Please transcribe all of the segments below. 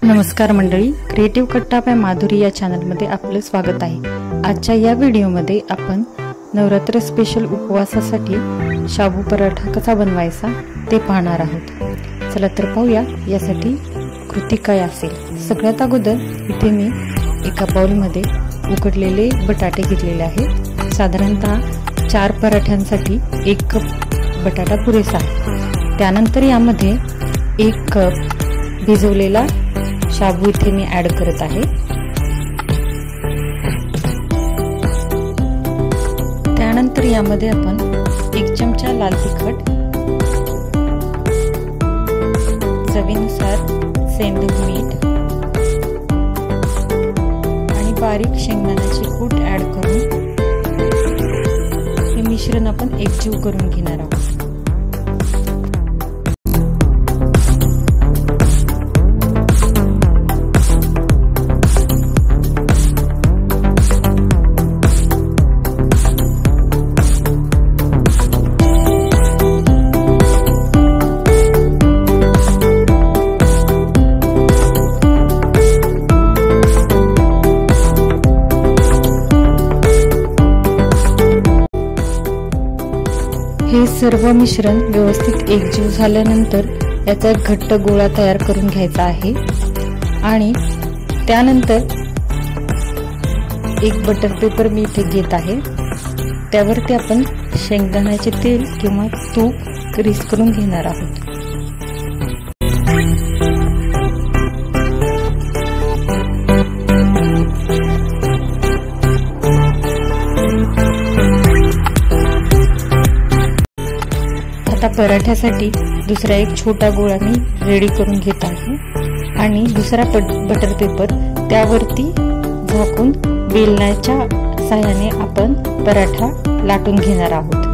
नमस्कार मंडळी, क्रिएटिव्ह कट्टा बाय माधुरी या चॅनलमध्ये आपलं स्वागत आहे। आजच्या या व्हिडिओमध्ये आपण नवरात्र स्पेशल उपवासासाठी शाबू पराठा कसा बनवायचा ते पाहणार आहोत। चला तर पाहूया यासाठी कृती काय असेल। सगळ्यात अगोदर इथे मी एका बाउलमध्ये उकडलेले बटाटे घेतलेले आहेत। साधारणतः 4 पराठ्यांसाठी 1 कप बटाटा पुरेसा आहे। त्यानंतर यामध्ये 1 कप भिजवलेला शाबू इथे मी ऍड करत आहे। त्यानंतर यामध्ये आपण 1 चमचा लाल तिखट, चवीनुसार सेंधव मीठ आणि बारीक शेंगदाण्याचे कूट ऍड करून हे मिश्रण आपण एकजीव करून घेणार आहोत। हे सर्व मिश्रण व्यवस्थित एकजीव झाल्यानंतर याचा एक घट्ट गोळा तयार करून घ्यायचा आहे आणि त्यानंतर एक बटर पेपर मी इथे घेत आहे। त्यावरती आपण शेंगदाण्याचे तेल किंवा तूप ग्रीस करून घेणार आहोत। आता पराठ्यासाठी दुसरा एक छोटा गोळा मी रेडी करून घेत आहे आणि दुसरा बटर पेपर त्यावरती झाकून बेलण्याच्या सहाय्याने आपण पराठा लाटून घेणार आहोत।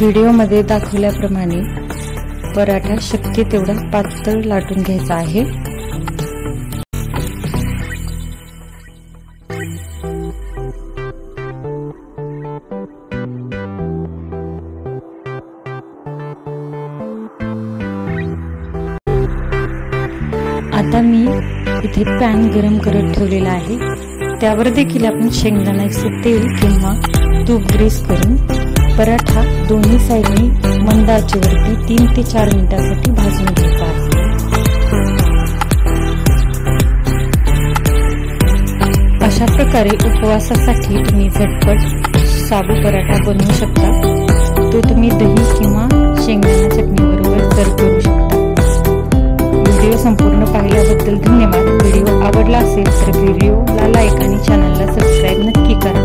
व्हिडिओमध्ये दाखवल्याप्रमाणे पराठा शक्य तेवढा पातळ लाटून घ्यायचा आहे। आता मी इथे पॅन गरम करत ठेवलेला आहे। त्यावर देखील आपण शेंगदाण्याचे तेल किंवा तूप ग्रीस करून पराठा दोन्ही साइडनी मंद आचेवरती 3 ते 4 मिनिटांसाठी भाजून घ्यायचा आहे। अशा प्रकारे उपवासासाठी तुम्ही झटपट शाबू पराठा बनवू शकता। तो तुम्ही दही किंवा शेंगदाणा चटणी बरोबर सर्व करू शकता। व्हिडिओ संपूर्ण पाहिल्याबद्दल धन्यवाद। व्हिडिओ आवडला असेल तर व्हिडिओला लाईक आणि चॅनलला सबस्क्राईब नक्की करा।